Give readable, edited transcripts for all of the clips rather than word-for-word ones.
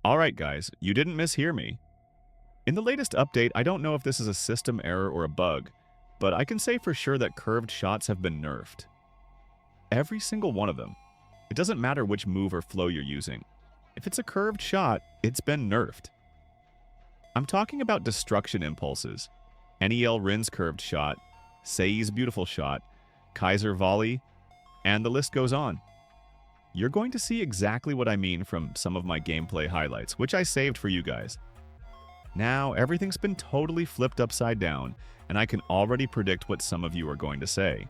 Alright guys, you didn't mishear me. In the latest update, I don't know if this is a system error or a bug, but I can say for sure that curved shots have been nerfed. Every single one of them. It doesn't matter which move or flow you're using. If it's a curved shot, it's been nerfed. I'm talking about destruction impulses. NEL Rin's curved shot, Sei's beautiful shot, Kaiser volley, and the list goes on. You're going to see exactly what I mean from some of my gameplay highlights, which I saved for you guys. Now, everything's been totally flipped upside down, and I can already predict what some of you are going to say.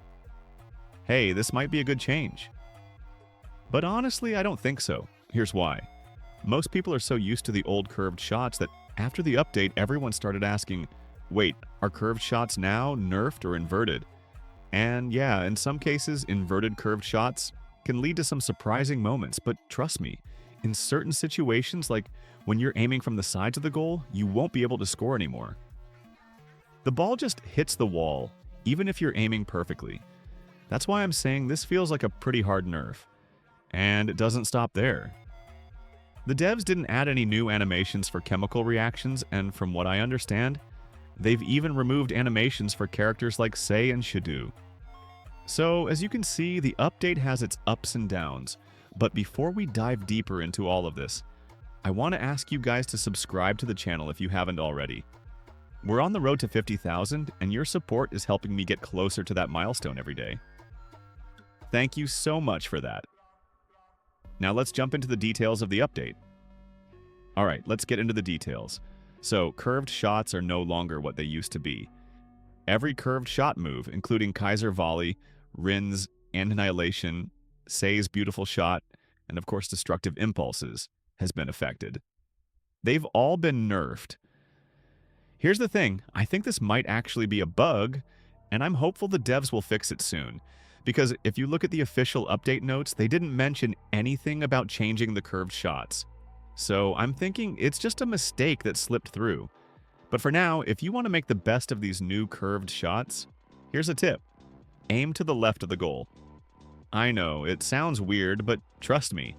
Hey, this might be a good change. But honestly, I don't think so. Here's why. Most people are so used to the old curved shots that after the update, everyone started asking, wait, are curved shots now nerfed or inverted? And yeah, in some cases, inverted curved shots can lead to some surprising moments, but trust me, in certain situations, like when you're aiming from the sides of the goal, you won't be able to score anymore. The ball just hits the wall, even if you're aiming perfectly. That's why I'm saying this feels like a pretty hard nerf. And it doesn't stop there. The devs didn't add any new animations for chemical reactions, and from what I understand, they've even removed animations for characters like Sei and Shidu. So, as you can see, the update has its ups and downs, but before we dive deeper into all of this, I want to ask you guys to subscribe to the channel if you haven't already. We're on the road to 50,000, and your support is helping me get closer to that milestone every day. Thank you so much for that. Now let's jump into the details of the update. Alright, let's get into the details. So, curved shots are no longer what they used to be. Every curved shot move, including Kaiser volley, Rin's annihilation, Sei's beautiful shot, and of course destructive impulses, has been affected. They've all been nerfed. Here's the thing, I think this might actually be a bug, and I'm hopeful the devs will fix it soon. Because if you look at the official update notes, they didn't mention anything about changing the curved shots. So I'm thinking it's just a mistake that slipped through. But for now, if you want to make the best of these new curved shots, here's a tip. Aim to the left of the goal. I know, it sounds weird, but trust me.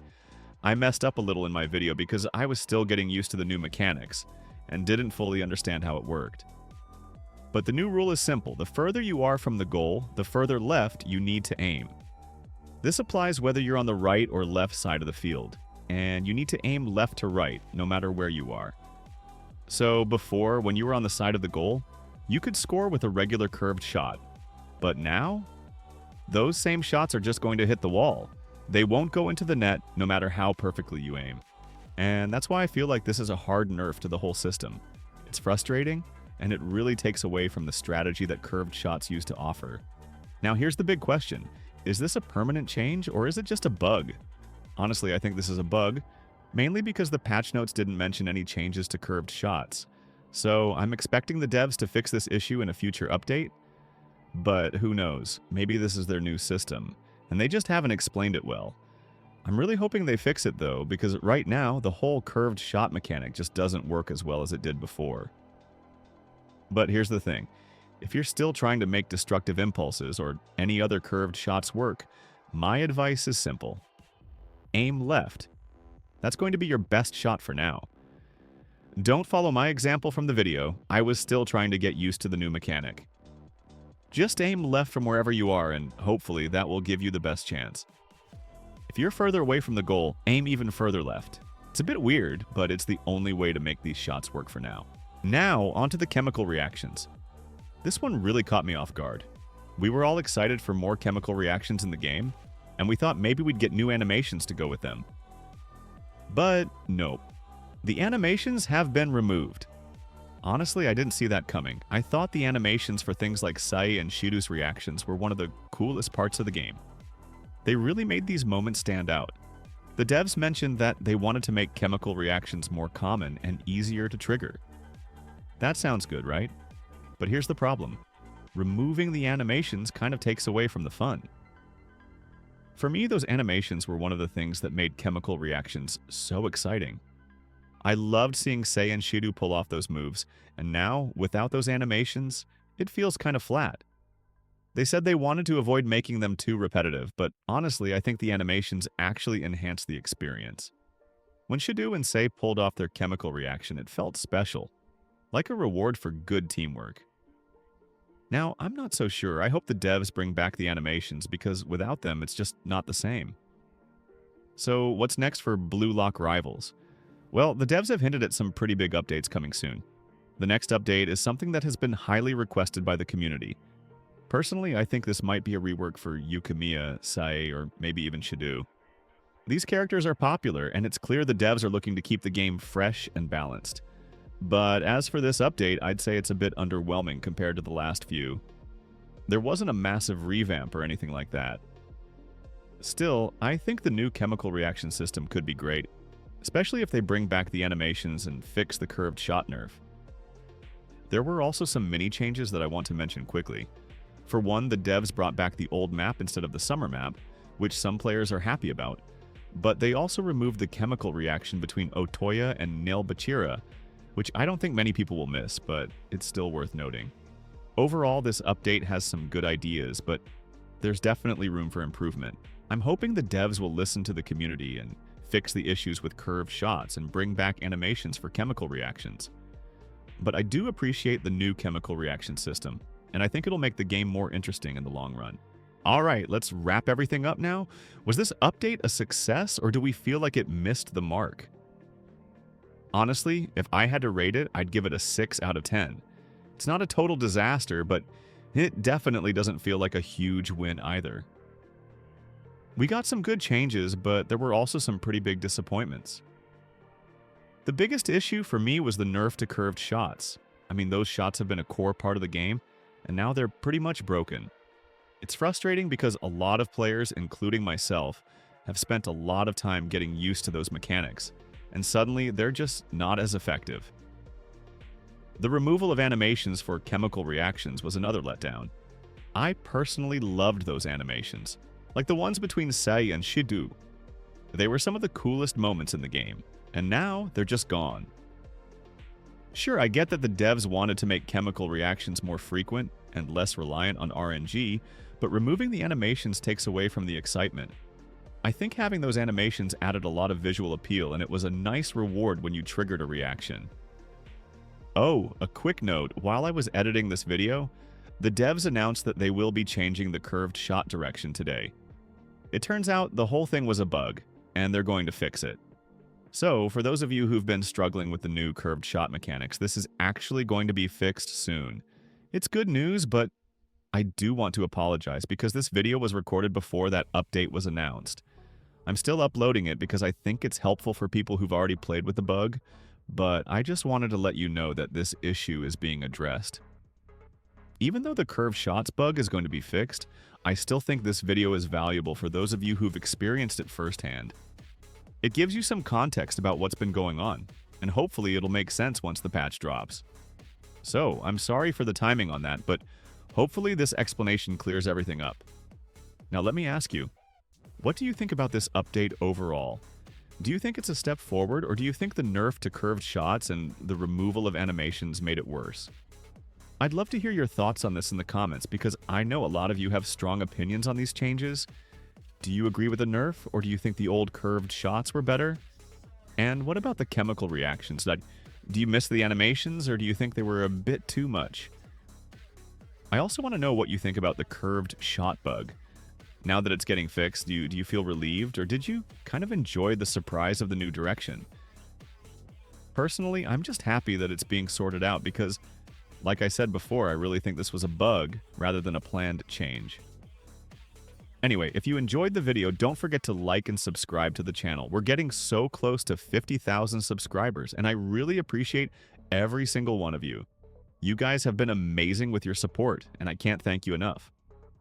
I messed up a little in my video because I was still getting used to the new mechanics and didn't fully understand how it worked. But the new rule is simple. The further you are from the goal, the further left you need to aim. This applies whether you're on the right or left side of the field, and you need to aim left to right, no matter where you are. So before, when you were on the side of the goal, you could score with a regular curved shot. But now, those same shots are just going to hit the wall. They won't go into the net, no matter how perfectly you aim. And that's why I feel like this is a hard nerf to the whole system. It's frustrating, and it really takes away from the strategy that curved shots used to offer. Now here's the big question. Is this a permanent change, or is it just a bug? Honestly, I think this is a bug, mainly because the patch notes didn't mention any changes to curved shots. So I'm expecting the devs to fix this issue in a future update, but who knows, maybe this is their new system, and they just haven't explained it well. I'm really hoping they fix it though, because right now, the whole curved shot mechanic just doesn't work as well as it did before. But here's the thing, if you're still trying to make destructive impulses or any other curved shots work, my advice is simple. Aim left. That's going to be your best shot for now. Don't follow my example from the video, I was still trying to get used to the new mechanic. Just aim left from wherever you are and hopefully that will give you the best chance. If you're further away from the goal, aim even further left. It's a bit weird, but it's the only way to make these shots work for now. Now, onto the chemical reactions. This one really caught me off guard. We were all excited for more chemical reactions in the game, and we thought maybe we'd get new animations to go with them. But nope. The animations have been removed. Honestly, I didn't see that coming. I thought the animations for things like Sei and Shidu's reactions were one of the coolest parts of the game. They really made these moments stand out. The devs mentioned that they wanted to make chemical reactions more common and easier to trigger. That sounds good, right? But here's the problem. Removing the animations kind of takes away from the fun. For me, those animations were one of the things that made chemical reactions so exciting. I loved seeing Sei and Shidu pull off those moves, and now, without those animations, it feels kind of flat. They said they wanted to avoid making them too repetitive, but honestly, I think the animations actually enhance the experience. When Shidu and Sei pulled off their chemical reaction, it felt special, like a reward for good teamwork. Now, I'm not so sure. I hope the devs bring back the animations because without them, it's just not the same. So, what's next for Blue Lock Rivals? Well, the devs have hinted at some pretty big updates coming soon. The next update is something that has been highly requested by the community. Personally, I think this might be a rework for Yukimiya, Sae, or maybe even Shidu. These characters are popular, and it's clear the devs are looking to keep the game fresh and balanced. But as for this update, I'd say it's a bit underwhelming compared to the last few. There wasn't a massive revamp or anything like that. Still, I think the new chemical reaction system could be great, especially if they bring back the animations and fix the curved shot nerf. There were also some mini changes that I want to mention quickly. For one, the devs brought back the old map instead of the summer map, which some players are happy about. But they also removed the chemical reaction between Otoya and Nailbachira, which I don't think many people will miss, but it's still worth noting. Overall, this update has some good ideas, but there's definitely room for improvement. I'm hoping the devs will listen to the community and fix the issues with curved shots and bring back animations for chemical reactions. But I do appreciate the new chemical reaction system, and I think it'll make the game more interesting in the long run. Alright, let's wrap everything up now. Was this update a success, or do we feel like it missed the mark? Honestly, if I had to rate it, I'd give it a 6 out of 10. It's not a total disaster, but it definitely doesn't feel like a huge win either. We got some good changes, but there were also some pretty big disappointments. The biggest issue for me was the nerf to curved shots. I mean, those shots have been a core part of the game, and now they're pretty much broken. It's frustrating because a lot of players, including myself, have spent a lot of time getting used to those mechanics, and suddenly they're just not as effective. The removal of animations for chemical reactions was another letdown. I personally loved those animations, like the ones between Sei and Shidu. They were some of the coolest moments in the game, and now they're just gone. Sure, I get that the devs wanted to make chemical reactions more frequent and less reliant on RNG, but removing the animations takes away from the excitement. I think having those animations added a lot of visual appeal, and it was a nice reward when you triggered a reaction. Oh, a quick note, while I was editing this video, the devs announced that they will be changing the curved shot direction today. It turns out the whole thing was a bug, and they're going to fix it. So, for those of you who've been struggling with the new curved shot mechanics, this is actually going to be fixed soon. It's good news, but I do want to apologize because this video was recorded before that update was announced. I'm still uploading it because I think it's helpful for people who've already played with the bug, but I just wanted to let you know that this issue is being addressed. Even though the curved shots bug is going to be fixed, I still think this video is valuable for those of you who've experienced it firsthand. It gives you some context about what's been going on, and hopefully it'll make sense once the patch drops. So, I'm sorry for the timing on that, but hopefully this explanation clears everything up. Now let me ask you, what do you think about this update overall? Do you think it's a step forward, or do you think the nerf to curved shots and the removal of animations made it worse? I'd love to hear your thoughts on this in the comments because I know a lot of you have strong opinions on these changes. Do you agree with the nerf, or do you think the old curved shots were better? And what about the chemical reactions? Do you miss the animations, or do you think they were a bit too much? I also want to know what you think about the curved shot bug. Now that it's getting fixed, do you feel relieved, or did you kind of enjoy the surprise of the new direction? Personally, I'm just happy that it's being sorted out because, like I said before, I really think this was a bug rather than a planned change. Anyway, if you enjoyed the video, don't forget to like and subscribe to the channel. We're getting so close to 50,000 subscribers, and I really appreciate every single one of you. You guys have been amazing with your support, and I can't thank you enough.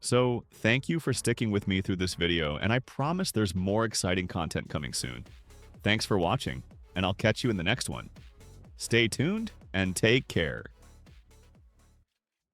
So, thank you for sticking with me through this video, and I promise there's more exciting content coming soon. Thanks for watching, and I'll catch you in the next one. Stay tuned, and take care.